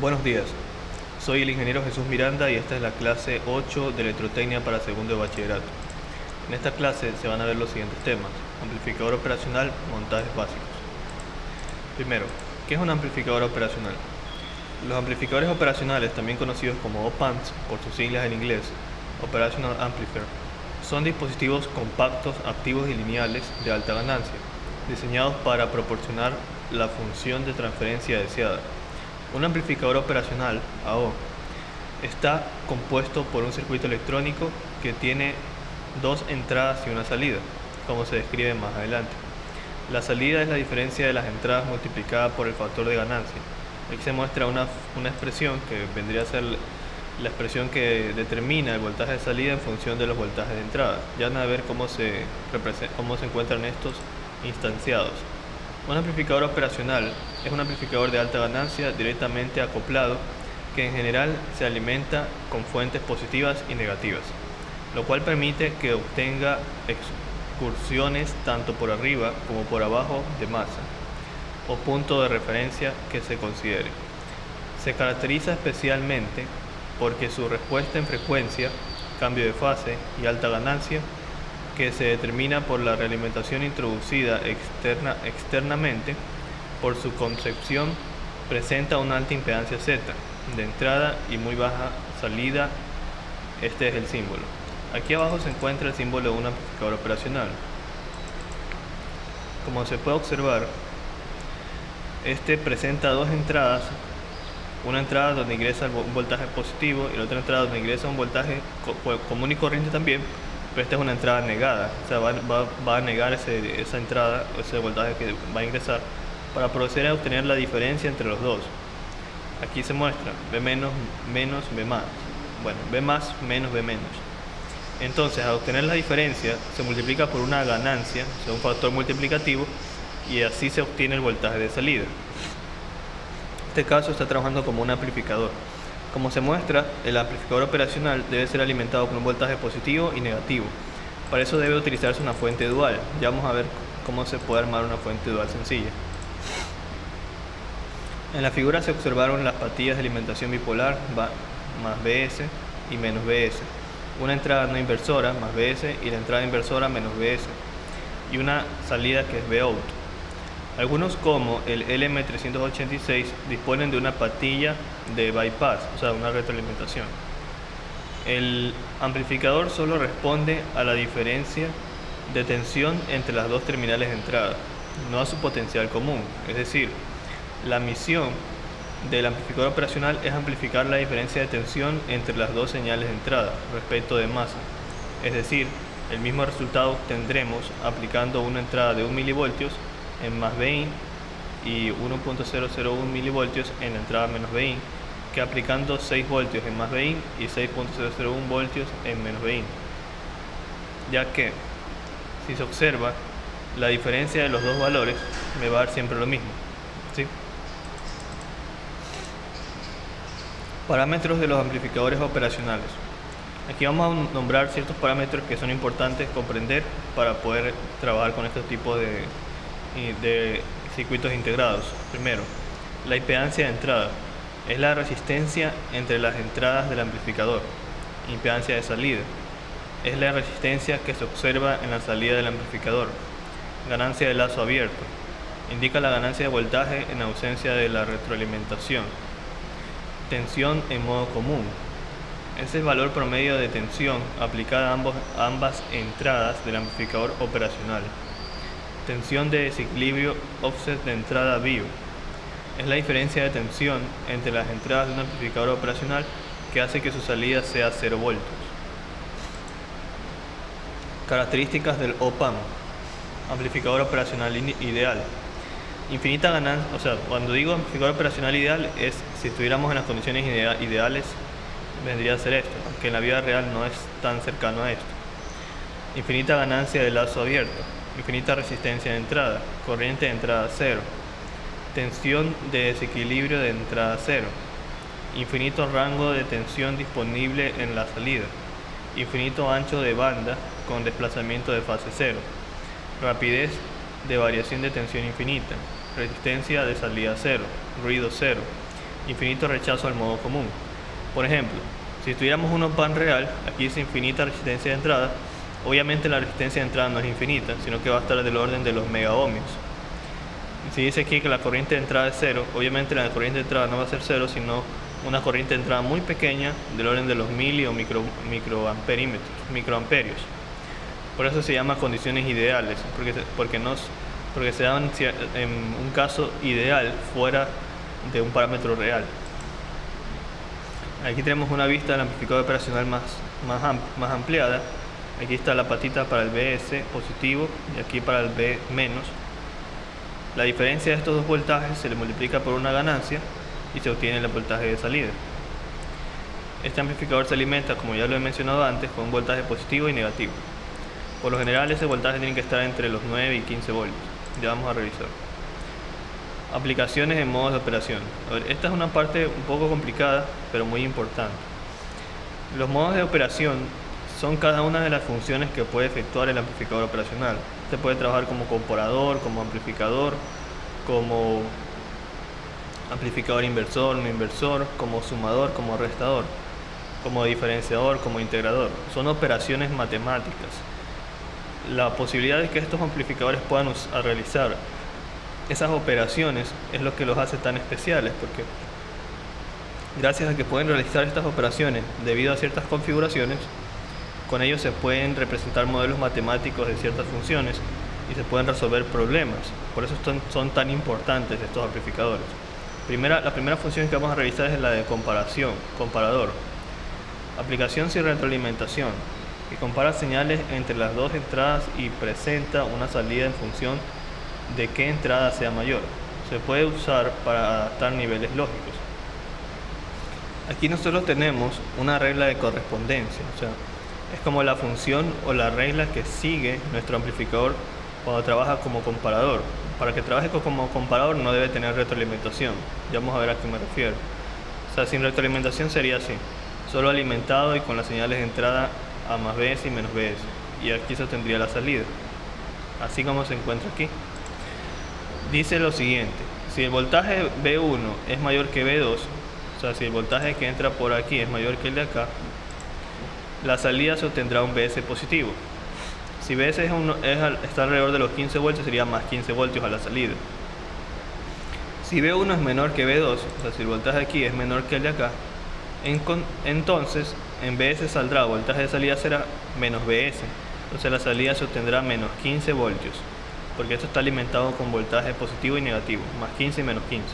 Buenos días, soy el ingeniero Jesús Miranda y esta es la clase 8 de Electrotecnia para segundo de bachillerato. En esta clase se van a ver los siguientes temas: amplificador operacional, montajes básicos. Primero, ¿qué es un amplificador operacional? Los amplificadores operacionales, también conocidos como OP-Amps por sus siglas en inglés, Operational Amplifier, son dispositivos compactos, activos y lineales de alta ganancia, diseñados para proporcionar la función de transferencia deseada. Un amplificador operacional, AO, está compuesto por un circuito electrónico que tiene dos entradas y una salida, como se describe más adelante. La salida es la diferencia de las entradas multiplicada por el factor de ganancia. Aquí se muestra una expresión que vendría a ser la expresión que determina el voltaje de salida en función de los voltajes de entrada. Ya van a ver cómo se encuentran estos instanciados. Un amplificador operacional es un amplificador de alta ganancia directamente acoplado que en general se alimenta con fuentes positivas y negativas, lo cual permite que obtenga excursiones tanto por arriba como por abajo de masa o punto de referencia que se considere. Se caracteriza especialmente porque su respuesta en frecuencia, cambio de fase y alta ganancia, que se determina por la realimentación introducida externamente, por su concepción presenta una alta impedancia Z de entrada y muy baja salida. Este es el símbolo. Aquí abajo se encuentra el símbolo de un amplificador operacional. Como se puede observar, este presenta dos entradas, una entrada donde ingresa un voltaje positivo y la otra entrada donde ingresa un voltaje común y corriente también, pero esta es una entrada negada, o sea, va a negar esa entrada, ese voltaje que va a ingresar, para proceder a obtener la diferencia entre los dos. Aquí se muestra B menos menos B más, bueno, B más menos B menos. Entonces, al obtener la diferencia, se multiplica por una ganancia, o sea, un factor multiplicativo, y así se obtiene el voltaje de salida. En este caso está trabajando como un amplificador. Como se muestra, el amplificador operacional debe ser alimentado con un voltaje positivo y negativo. Para eso debe utilizarse una fuente dual. Ya vamos a ver cómo se puede armar una fuente dual sencilla. En la figura se observaron las patillas de alimentación bipolar más BS y menos BS, una entrada no inversora más BS y la entrada inversora menos BS, y una salida que es Bout. Algunos, como el LM386, disponen de una patilla de bypass, o sea, una retroalimentación. El amplificador solo responde a la diferencia de tensión entre las dos terminales de entrada, no a su potencial común. Es decir, la misión del amplificador operacional es amplificar la diferencia de tensión entre las dos señales de entrada respecto de masa. Es decir, el mismo resultado obtendremos aplicando una entrada de 1 milivoltios en más Bin y 1.001 milivoltios en la entrada menos Bin, que aplicando 6 voltios en más Bin y 6.001 voltios en menos Bin, ya que si se observa la diferencia de los dos valores me va a dar siempre lo mismo, ¿sí? Parámetros de los amplificadores operacionales. Aquí vamos a nombrar ciertos parámetros que son importantes comprender para poder trabajar con estos tipos de circuitos integrados. Primero, la impedancia de entrada es la resistencia entre las entradas del amplificador. Impedancia de salida es la resistencia que se observa en la salida del amplificador. Ganancia de lazo abierto indica la ganancia de voltaje en ausencia de la retroalimentación. Tensión en modo común es el valor promedio de tensión aplicada a ambas entradas del amplificador operacional. Tensión de desequilibrio offset de entrada BIO es la diferencia de tensión entre las entradas de un amplificador operacional que hace que su salida sea 0 voltios. Características del OP-Amp, amplificador operacional ideal. Infinita ganancia, o sea, cuando digo amplificador operacional ideal es si estuviéramos en las condiciones ideales, vendría a ser esto, aunque en la vida real no es tan cercano a esto. Infinita ganancia de lazo abierto, infinita resistencia de entrada, corriente de entrada 0, tensión de desequilibrio de entrada 0, infinito rango de tensión disponible en la salida, infinito ancho de banda con desplazamiento de fase 0, rapidez de variación de tensión infinita, resistencia de salida 0, ruido 0, infinito rechazo al modo común. Por ejemplo, si tuviéramos un op-amp real, aquí dice infinita resistencia de entrada. Obviamente la resistencia de entrada no es infinita, sino que va a estar del orden de los megaohmios. Si dice aquí que la corriente de entrada es cero, obviamente la corriente de entrada no va a ser cero, sino una corriente de entrada muy pequeña del orden de los mili o microamperios. Por eso se llama condiciones ideales, porque se dan en un caso ideal fuera de un parámetro real. Aquí tenemos una vista del amplificador operacional más ampliada. Aquí está la patita para el BS positivo y aquí para el B menos. La diferencia de estos dos voltajes se le multiplica por una ganancia y se obtiene el voltaje de salida. Este amplificador se alimenta, como ya lo he mencionado antes, con un voltaje positivo y negativo. Por lo general ese voltaje tiene que estar entre los 9 y 15 voltios. Ya vamos a revisar. Aplicaciones en modos de operación. A ver, esta es una parte un poco complicada, pero muy importante. Los modos de operación son cada una de las funciones que puede efectuar el amplificador operacional. Se puede trabajar como comparador, como amplificador, como amplificador inversor, no inversor, como sumador, como restador, como diferenciador, como integrador. Son operaciones matemáticas. La posibilidad de que estos amplificadores puedan realizar esas operaciones es lo que los hace tan especiales, porque gracias a que pueden realizar estas operaciones debido a ciertas configuraciones, con ellos se pueden representar modelos matemáticos de ciertas funciones y se pueden resolver problemas. Por eso son tan importantes estos amplificadores. La primera función que vamos a revisar es la de comparador. Aplicación sin retroalimentación, que compara señales entre las dos entradas y presenta una salida en función de qué entrada sea mayor. Se puede usar para adaptar niveles lógicos. Aquí nosotros tenemos una regla de correspondencia, o sea, es como la función o la regla que sigue nuestro amplificador cuando trabaja como comparador. Para que trabaje como comparador no debe tener retroalimentación. Ya vamos a ver a qué me refiero. O sea, sin retroalimentación sería así: solo alimentado y con las señales de entrada A más BS y menos BS. Y aquí se tendría la salida, así como se encuentra aquí. Dice lo siguiente: si el voltaje B1 es mayor que B2, o sea, si el voltaje que entra por aquí es mayor que el de acá, la salida se obtendrá un BS positivo. Si BS está alrededor de los 15 voltios, sería más 15 voltios a la salida. Si B1 es menor que B2, o sea, si el voltaje aquí es menor que el de acá, entonces en BS saldrá, el voltaje de salida será menos BS. Entonces la salida se obtendrá menos 15 voltios, porque esto está alimentado con voltaje positivo y negativo, más 15 y menos 15.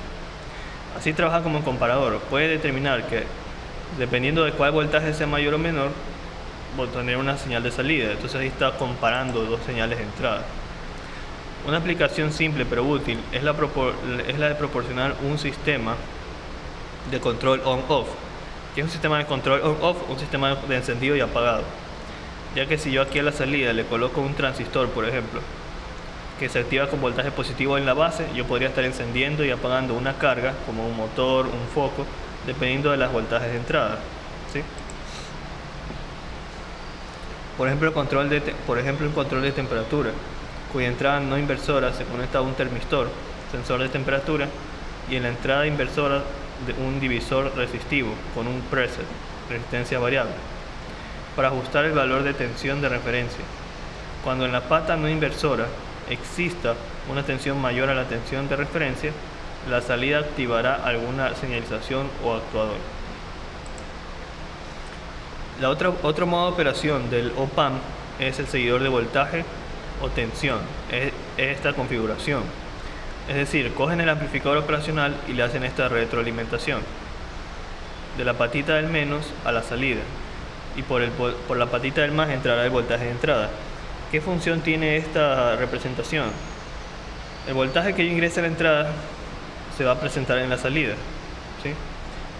Así trabaja como comparador. Puede determinar que, dependiendo de cuál voltaje sea mayor o menor, va a tener una señal de salida. Entonces ahí está comparando dos señales de entrada. Una aplicación simple pero útil es la de proporcionar un sistema de control on-off. ¿Qué es un sistema de control on-off? Un sistema de encendido y apagado. Ya que si yo aquí a la salida le coloco un transistor, por ejemplo, que se activa con voltaje positivo en la base, yo podría estar encendiendo y apagando una carga, como un motor, un foco, dependiendo de las voltajes de entrada, ¿sí? Por ejemplo, el control de temperatura, cuya entrada no inversora se conecta a un termistor, sensor de temperatura, y en la entrada inversora de un divisor resistivo con un preset, resistencia variable, para ajustar el valor de tensión de referencia. Cuando en la pata no inversora exista una tensión mayor a la tensión de referencia, la salida activará alguna señalización o actuador. Otro modo de operación del op-amp es el seguidor de voltaje o tensión. Es esta configuración. Es decir, cogen el amplificador operacional y le hacen esta retroalimentación de la patita del menos a la salida, y por la patita del más entrará el voltaje de entrada. ¿Qué función tiene esta representación? El voltaje que yo ingrese a la entrada se va a presentar en la salida, ¿sí?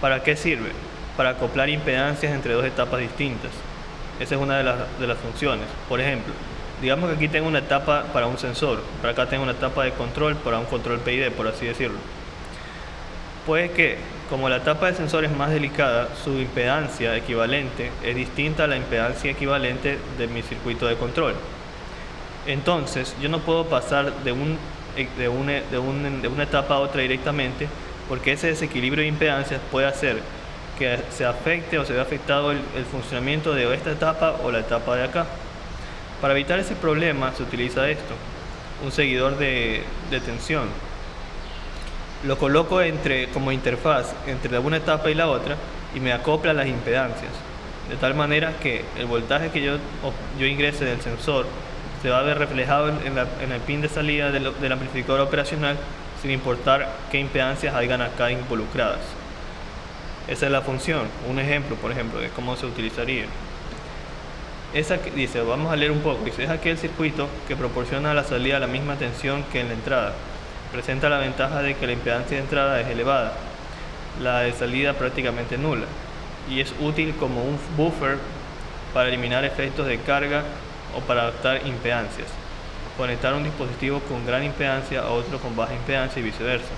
¿Para qué sirve? Para acoplar impedancias entre dos etapas distintas. Esa es una de las funciones. Por ejemplo, digamos que aquí tengo una etapa para un sensor, para acá tengo una etapa de control para un control PID, por así decirlo. Puede que, como la etapa del sensor es más delicada, su impedancia equivalente es distinta a la impedancia equivalente de mi circuito de control. Entonces, yo no puedo pasar de una etapa a otra directamente, porque ese desequilibrio de impedancias puede hacer que se afecte o se vea afectado el funcionamiento de esta etapa o la etapa de acá. Para evitar ese problema se utiliza esto, un seguidor de tensión. Lo coloco como interfaz entre una etapa y la otra y me acopla las impedancias, de tal manera que el voltaje que yo ingrese del sensor se va a ver reflejado en el pin de salida del amplificador operacional, sin importar qué impedancias hayan acá involucradas. Esa es la función, un ejemplo, por ejemplo, de cómo se utilizaría. Dice, vamos a leer un poco, dice, es aquel circuito que proporciona a la salida la misma tensión que en la entrada. Presenta la ventaja de que la impedancia de entrada es elevada, la de salida prácticamente nula, y es útil como un buffer para eliminar efectos de carga o para adaptar impedancias, conectar un dispositivo con gran impedancia a otro con baja impedancia y viceversa,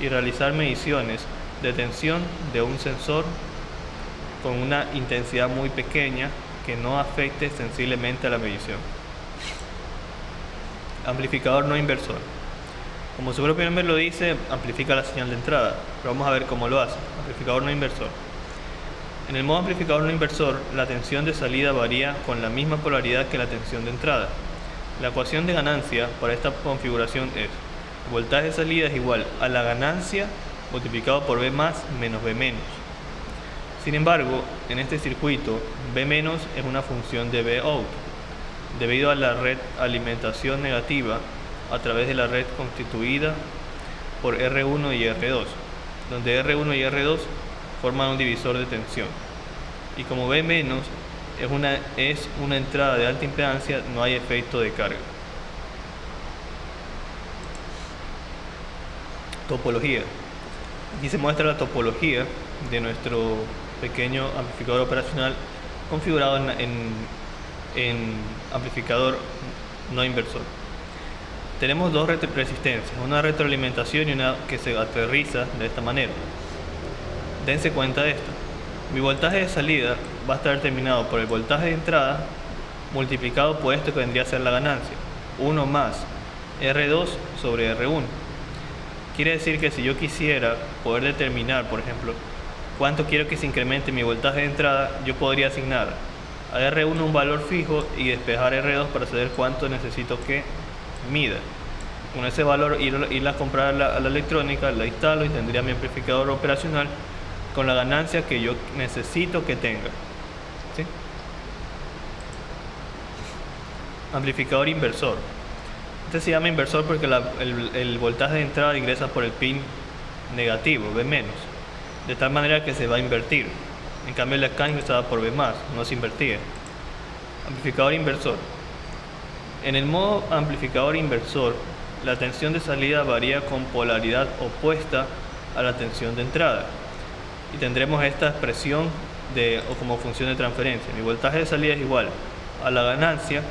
y realizar mediciones de tensión de un sensor con una intensidad muy pequeña que no afecte sensiblemente a la medición. Amplificador no inversor. Como su propio nombre lo dice, amplifica la señal de entrada, pero vamos a ver cómo lo hace. Amplificador no inversor. En el modo amplificador no inversor, la tensión de salida varía con la misma polaridad que la tensión de entrada. La ecuación de ganancia para esta configuración es: el voltaje de salida es igual a la ganancia multiplicado por B más menos B menos. Sin embargo, en este circuito, B menos es una función de B out, debido a la red alimentación negativa a través de la red constituida por R1 y R2, donde R1 y R2 forman un divisor de tensión. Y como B menos es una entrada de alta impedancia, no hay efecto de carga. Topología. Aquí se muestra la topología de nuestro pequeño amplificador operacional configurado en amplificador no inversor. Tenemos dos resistencias, una retroalimentación y una que se aterriza de esta manera. Dense cuenta de esto. Mi voltaje de salida va a estar determinado por el voltaje de entrada multiplicado por esto que vendría a ser la ganancia, 1 más R2 sobre R1. Quiere decir que si yo quisiera poder determinar, por ejemplo, cuánto quiero que se incremente mi voltaje de entrada, yo podría asignar a R1 un valor fijo y despejar R2 para saber cuánto necesito que mida. Con ese valor ir a comprar a la electrónica, la instalo y tendría mi amplificador operacional con la ganancia que yo necesito que tenga. ¿Sí? Amplificador inversor. Este se llama inversor porque el voltaje de entrada ingresa por el pin negativo, B menos, de tal manera que se va a invertir. En cambio la acá ingresada por B más, no se invertía. Amplificador inversor. En el modo amplificador inversor, la tensión de salida varía con polaridad opuesta a la tensión de entrada. Y tendremos esta expresión o como función de transferencia. Mi voltaje de salida es igual a la ganancia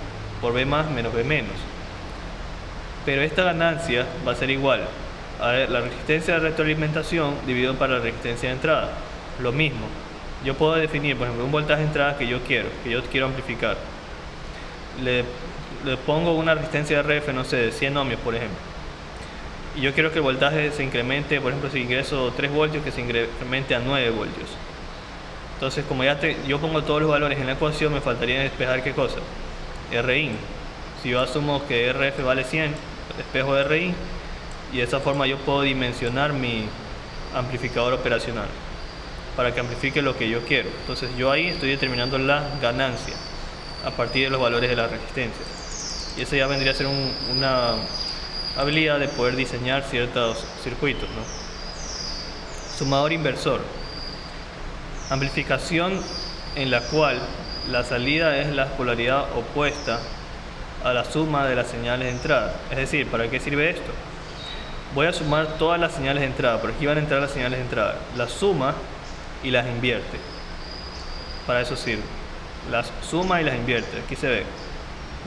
por B más menos B menos. Pero esta ganancia va a ser igual a la resistencia de retroalimentación dividido para la resistencia de entrada. Lo mismo, yo puedo definir, por ejemplo, un voltaje de entrada que yo quiero amplificar. Le pongo una resistencia de RF, no sé, de 100 ohmios, por ejemplo. Y yo quiero que el voltaje se incremente, por ejemplo, si ingreso 3 voltios, que se incremente a 9 voltios. Entonces, como yo pongo todos los valores en la ecuación, me faltaría despejar ¿qué cosa? Rin. Si yo asumo que RF vale 100, despejo Rin, y de esa forma yo puedo dimensionar mi amplificador operacional para que amplifique lo que yo quiero. Entonces yo ahí estoy determinando la ganancia a partir de los valores de la resistencia, y eso ya vendría a ser una habilidad de poder diseñar ciertos circuitos, ¿no? Sumador inversor. Amplificación en la cual la salida es la polaridad opuesta a la suma de las señales de entrada. Es decir, ¿para qué sirve esto? Voy a sumar todas las señales de entrada, por aquí van a entrar las señales de entrada, las suma y las invierte. Para eso sirve. Las suma y las invierte. Aquí se ve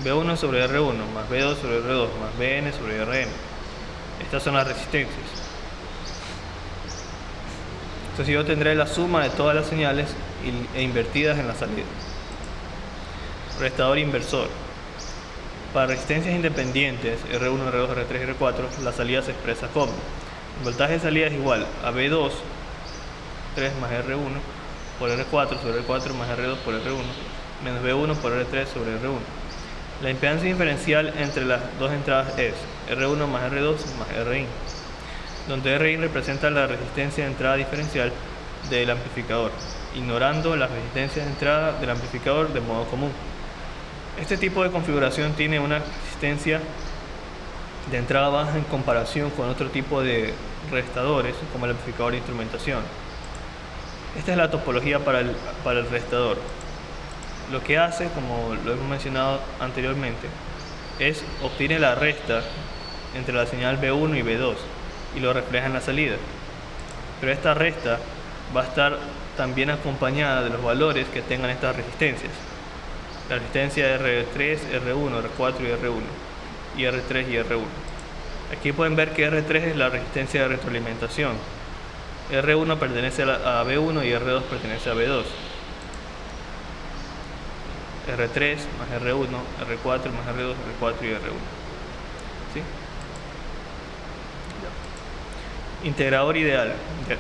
B1 sobre R1 más B2 sobre R2 más Bn sobre Rn. Estas son las resistencias. Entonces yo tendré la suma de todas las señales e invertidas en la salida. Restador inversor. Para resistencias independientes R1, R2, R3 y R4, la salida se expresa como voltaje de salida es igual a V2, 3 más R1 por R4 sobre R4 más R2 por R1 menos V1 por R3 sobre R1. La impedancia diferencial entre las dos entradas es R1 más R2 más Rin, donde Rin representa la resistencia de entrada diferencial del amplificador, ignorando las resistencias de entrada del amplificador de modo común. Este tipo de configuración tiene una resistencia de entrada baja en comparación con otro tipo de restadores, como el amplificador de instrumentación. Esta es la topología para el restador. Lo que hace, como lo hemos mencionado anteriormente, es obtiene la resta entre la señal V1 y V2 y lo refleja en la salida. Pero esta resta va a estar también acompañada de los valores que tengan estas resistencias. La resistencia R3, R1, R4 y R1, y R3 y R1. Aquí pueden ver que R3 es la resistencia de retroalimentación, R1 pertenece a V1 y R2 pertenece a V2. R3 más R1, R4 más R2, R4 y R1. ¿Sí? Integrador ideal.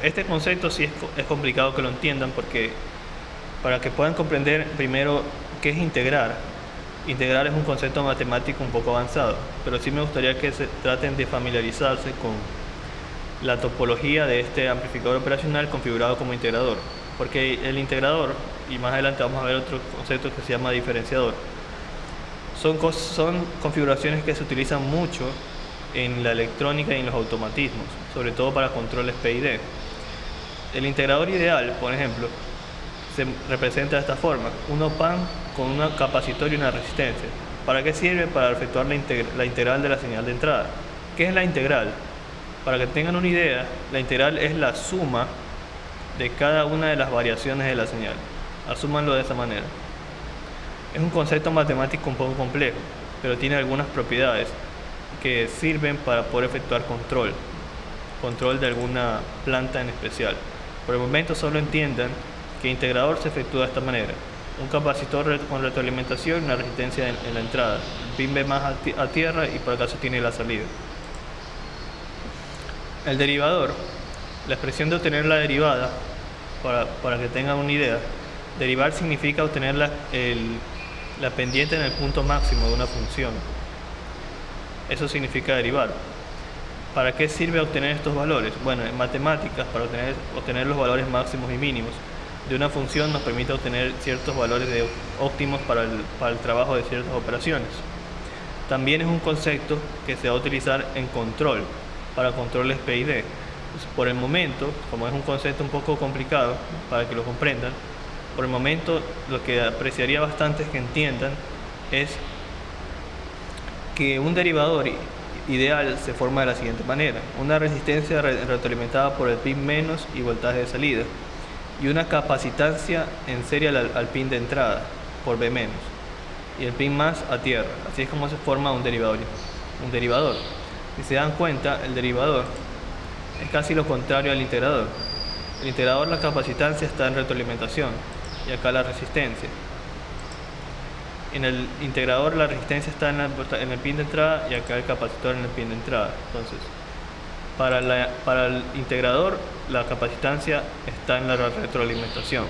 Este concepto sí es complicado que lo entiendan, porque para que puedan comprender primero qué es integrar. Integrar es un concepto matemático un poco avanzado, pero sí me gustaría que se traten de familiarizarse con la topología de este amplificador operacional configurado como integrador, porque el integrador, y más adelante vamos a ver otro concepto que se llama diferenciador, son configuraciones que se utilizan mucho en la electrónica y en los automatismos, sobre todo para controles PID. El integrador ideal, por ejemplo, se representa de esta forma: un op-amp con un capacitor y una resistencia. ¿Para qué sirve? Para efectuar la integral de la señal de entrada. ¿Qué es la integral? Para que tengan una idea, la integral es la suma de cada una de las variaciones de la señal. Asúmanlo de esa manera. Es un concepto matemático un poco complejo, pero tiene algunas propiedades que sirven para poder efectuar control de alguna planta en especial. Por el momento solo entiendan que integrador se efectúa de esta manera: un capacitor con retroalimentación y una resistencia en la entrada, el pin B más a tierra, y por acá se tiene la salida. El derivador, la expresión de obtener la derivada, para que tengan una idea, derivar significa obtener la pendiente en el punto máximo de una función. Eso significa derivar. ¿Para qué sirve obtener estos valores? Bueno, en matemáticas, para obtener los valores máximos y mínimos de una función, nos permite obtener ciertos valores óptimos para el trabajo de ciertas operaciones. También es un concepto que se va a utilizar en control, para controles PID. Por el momento, como es un concepto un poco complicado para que lo comprendan, por el momento lo que apreciaría bastante es que entiendan es que un derivador ideal se forma de la siguiente manera: una resistencia retroalimentada por el pin menos y voltaje de salida, y una capacitancia en serie al pin de entrada por B menos, y el pin más a tierra. Así es como se forma un derivador. Si se dan cuenta, el derivador es casi lo contrario al integrador. El integrador, la capacitancia está en retroalimentación, y acá la resistencia. En el integrador la resistencia está en el pin de entrada, y acá el capacitor en el pin de entrada. Entonces, para el integrador la capacitancia está en la retroalimentación.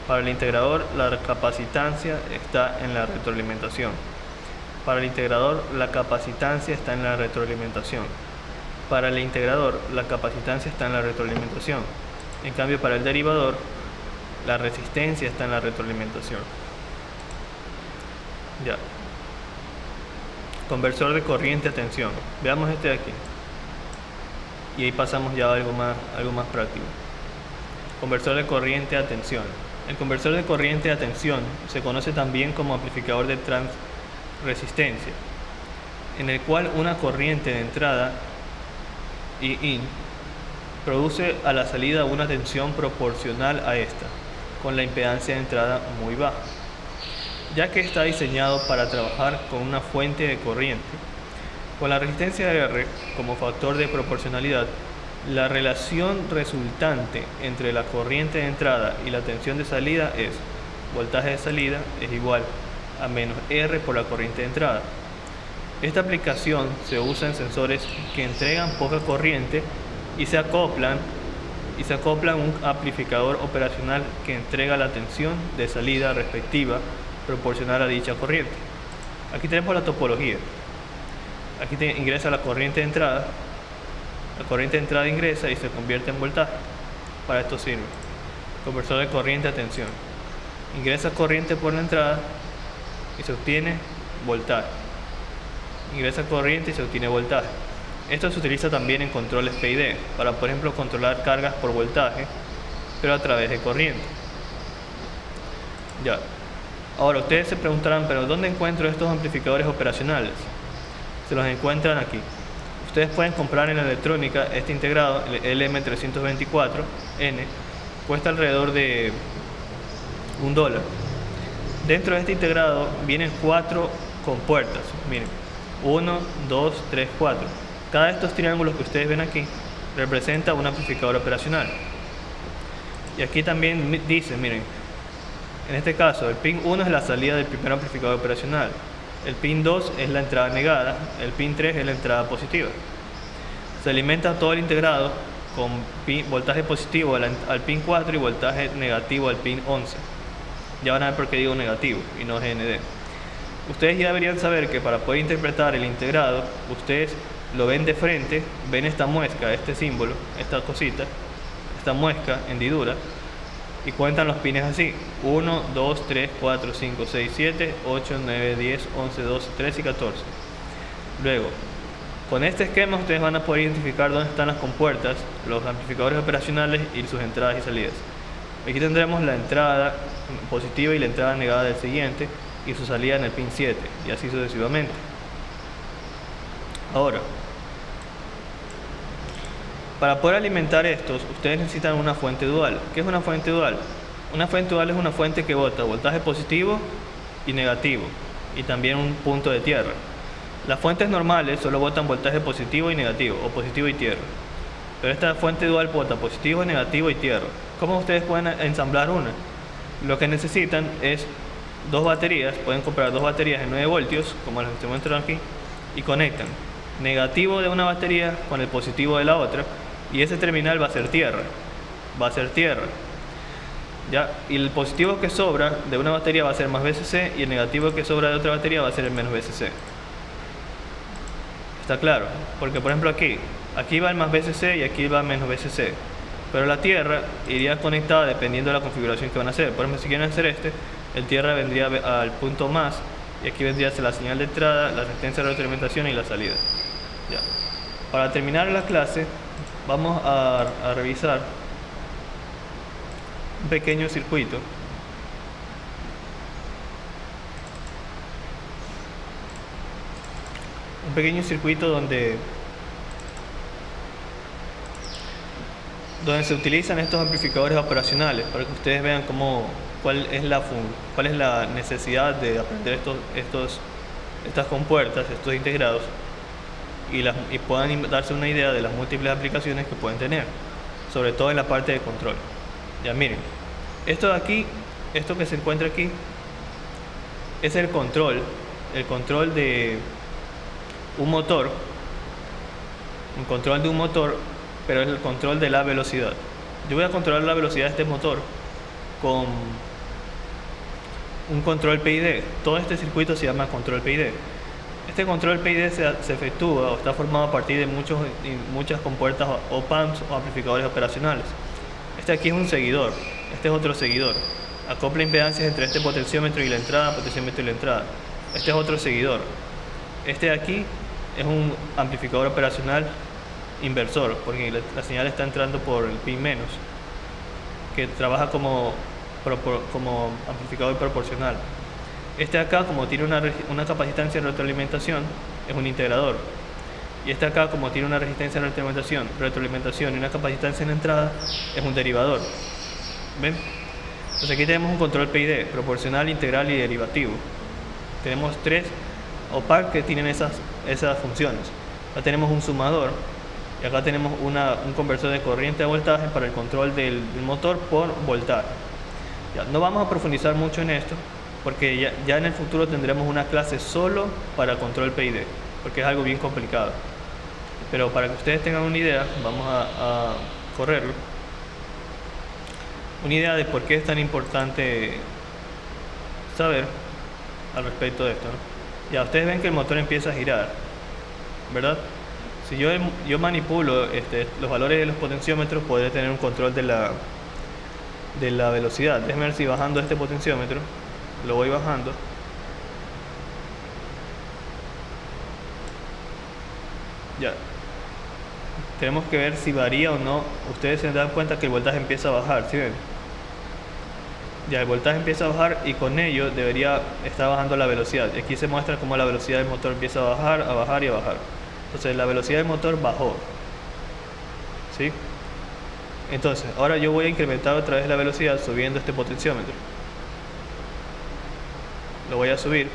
Para el integrador la capacitancia está en la retroalimentación. Para el integrador la capacitancia está en la retroalimentación. Para el integrador la capacitancia está en la retroalimentación. En cambio, para el derivador la resistencia está en la retroalimentación. Ya. Conversor de corriente a tensión. Veamos este de aquí. Y ahí pasamos ya a algo más práctico. Conversor de corriente a tensión. El conversor de corriente a tensión se conoce también como amplificador de transresistencia, en el cual una corriente de entrada I-in produce a la salida una tensión proporcional a esta, con la impedancia de entrada muy baja. Ya que está diseñado para trabajar con una fuente de corriente, con la resistencia R como factor de proporcionalidad, la relación resultante entre la corriente de entrada y la tensión de salida es: voltaje de salida es igual a menos R por la corriente de entrada. Esta aplicación se usa en sensores que entregan poca corriente y se acoplan un amplificador operacional que entrega la tensión de salida respectiva proporcional a dicha corriente. Aquí tenemos la topología. Aquí ingresa la corriente de entrada. La corriente de entrada ingresa y se convierte en voltaje. Para esto sirve. Conversor de corriente a tensión. Ingresa corriente por la entrada y se obtiene voltaje. Ingresa corriente y se obtiene voltaje. Esto se utiliza también en controles PID para, por ejemplo, controlar cargas por voltaje, pero a través de corriente. Ya. Ahora, ustedes se preguntarán, ¿pero dónde encuentro estos amplificadores operacionales? Se los encuentran aquí. Ustedes pueden comprar en la electrónica este integrado, el LM324N, cuesta alrededor de $1. Dentro de este integrado vienen 4 compuertas. Miren, 1, 2, 3, 4. Cada de estos triángulos que ustedes ven aquí representa un amplificador operacional. Y aquí también dice, miren, en este caso el pin 1 es la salida del primer amplificador operacional, el pin 2 es la entrada negada, el pin 3 es la entrada positiva. Se alimenta todo el integrado con voltaje positivo al pin 4 y voltaje negativo al pin 11. Ya van a ver por qué digo negativo y no GND. Ustedes ya deberían saber que para poder interpretar el integrado, ustedes lo ven de frente, ven esta muesca, este símbolo, esta cosita, esta muesca, hendidura, y cuentan los pines así: 1, 2, 3, 4, 5, 6, 7, 8, 9, 10, 11, 12, 13 y 14. Luego, con este esquema ustedes van a poder identificar dónde están las compuertas, los amplificadores operacionales y sus entradas y salidas. Aquí tendremos la entrada positiva y la entrada negada del siguiente y su salida en el pin 7, y así sucesivamente. Ahora, para poder alimentar estos, ustedes necesitan una fuente dual. ¿Qué es una fuente dual? Una fuente dual es una fuente que bota voltaje positivo y negativo, y también un punto de tierra. Las fuentes normales solo botan voltaje positivo y negativo, o positivo y tierra. Pero esta fuente dual bota positivo, negativo y tierra. ¿Cómo ustedes pueden ensamblar una? Lo que necesitan es 2 baterías. Pueden comprar 2 baterías de 9 voltios, como las que se muestran aquí, y conectan negativo de una batería con el positivo de la otra, y ese terminal va a ser tierra. ¿Ya? Y el positivo que sobra de una batería va a ser más VCC, y el negativo que sobra de otra batería va a ser el menos VCC. ¿Está claro? Porque, por ejemplo, aquí va el más VCC y aquí va el menos VCC. Pero la tierra iría conectada dependiendo de la configuración que van a hacer. Por ejemplo, si quieren hacer el tierra vendría al punto más, y aquí vendría la señal de entrada, la resistencia de retroalimentación y la salida. Ya. Para terminar la clase, vamos a revisar un pequeño circuito. Un pequeño circuito donde se utilizan estos amplificadores operacionales, para que ustedes vean cuál es la necesidad de aprender estas compuertas, estos integrados, y puedan darse una idea de las múltiples aplicaciones que pueden tener, sobre todo en la parte de control. Ya miren, esto de aquí, esto que se encuentra aquí, es el control de un motor, pero es el control de la velocidad. Yo voy a controlar la velocidad de este motor con un control PID. Todo este circuito se llama control PID. Este control PID se efectúa o está formado a partir de muchas compuertas op-amps o amplificadores operacionales. Este aquí es un seguidor, este es otro seguidor. Acopla impedancias entre este potenciómetro y la entrada, Este es otro seguidor. Este de aquí es un amplificador operacional inversor, porque la señal está entrando por el pin menos, que trabaja como amplificador proporcional. Este de acá, como tiene una capacitancia de retroalimentación, es un integrador. Y este de acá, como tiene una resistencia de retroalimentación y una capacitancia en entrada, es un derivador. ¿Ven? Entonces aquí tenemos un control PID, proporcional, integral y derivativo. Tenemos 3 OPAC que tienen esas funciones. Acá tenemos un sumador, y acá tenemos un conversor de corriente a voltaje para el control del motor por voltaje. Ya, no vamos a profundizar mucho en esto, porque ya en el futuro tendremos una clase solo para control PID, porque es algo bien complicado. Pero para que ustedes tengan una idea, vamos a correrlo. Una idea de por qué es tan importante saber al respecto de esto, ¿no? Ya ustedes ven que el motor empieza a girar, ¿verdad? Si yo manipulo los valores de los potenciómetros, podré tener un control de la velocidad. Déjenme ver si bajando este potenciómetro, lo voy bajando. Ya. Tenemos que ver si varía o no. Ustedes se dan cuenta que el voltaje empieza a bajar, ¿sí ven? Ya el voltaje empieza a bajar y con ello debería estar bajando la velocidad. Aquí se muestra cómo la velocidad del motor empieza a bajar y a bajar. Entonces la velocidad del motor bajó, ¿sí? Entonces ahora yo voy a incrementar otra vez la velocidad subiendo este potenciómetro. Lo voy a subir.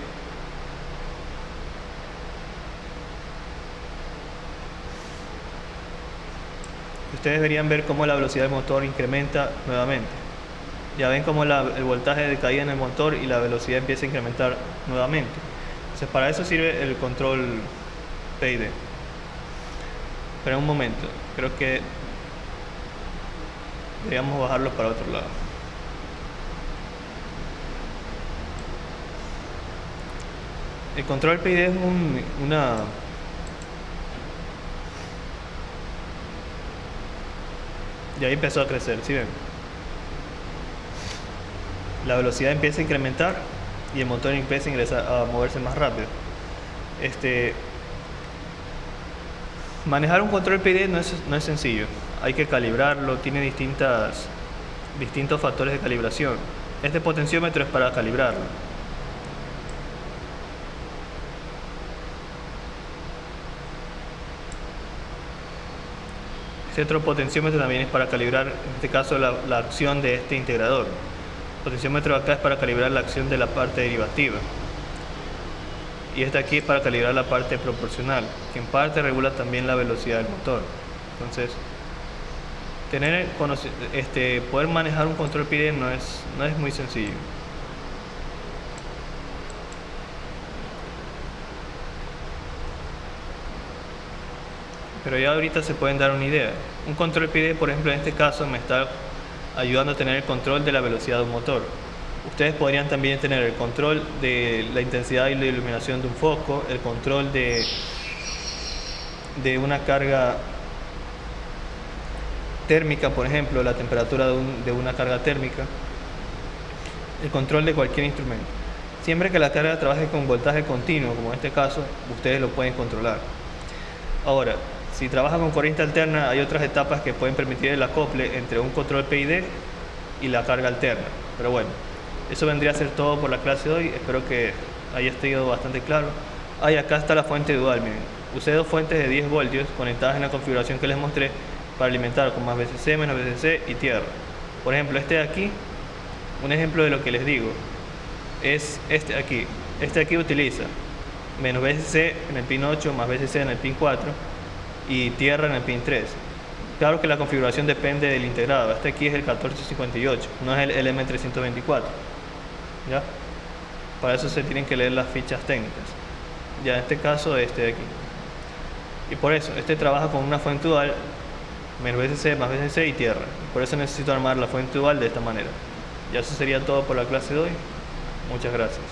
Ustedes deberían ver cómo la velocidad del motor incrementa nuevamente. Ya ven cómo el voltaje decaía en el motor y la velocidad empieza a incrementar nuevamente. Entonces para eso sirve el control PID. Pero un momento, creo que deberíamos bajarlo para otro lado. El control PID es y ahí empezó a crecer, ¿sí ven? La velocidad empieza a incrementar y el motor empieza a moverse más rápido. Manejar un control PID no es sencillo. Hay que calibrarlo, tiene distintos factores de calibración. Este potenciómetro es para calibrarlo. Este otro potenciómetro también es para calibrar, en este caso, la acción de este integrador. El potenciómetro acá es para calibrar la acción de la parte derivativa. Y este aquí es para calibrar la parte proporcional, que en parte regula también la velocidad del motor. Entonces, poder manejar un control PID no es muy sencillo. Pero ya ahorita se pueden dar una idea. Un control PID, por ejemplo, en este caso me está ayudando a tener el control de la velocidad de un motor. Ustedes podrían también tener el control de la intensidad y la iluminación de un foco, el control de una carga térmica, por ejemplo, la temperatura de una carga térmica, el control de cualquier instrumento. Siempre que la carga trabaje con voltaje continuo, como en este caso, ustedes lo pueden controlar. Ahora, si trabaja con corriente alterna, hay otras etapas que pueden permitir el acople entre un control PID y la carga alterna. Pero bueno, eso vendría a ser todo por la clase de hoy. Espero que haya estado bastante claro. Acá está la fuente dual, miren. Usé dos fuentes de 10 voltios conectadas en la configuración que les mostré para alimentar con más VCC, menos VCC y tierra. Por ejemplo, este de aquí, un ejemplo de lo que les digo, es este aquí. Este de aquí utiliza menos VCC en el pin 8, más VCC en el pin 4 y tierra en el pin 3. Claro que la configuración depende del integrado. Este aquí es el 1458, no es el M324. ¿Ya? Para eso se tienen que leer las fichas técnicas. Ya en este caso, este de aquí. Y por eso, este trabaja con una fuente dual, menos VCC, más VCC y tierra. Por eso necesito armar la fuente dual de esta manera. Ya eso sería todo por la clase de hoy. Muchas gracias.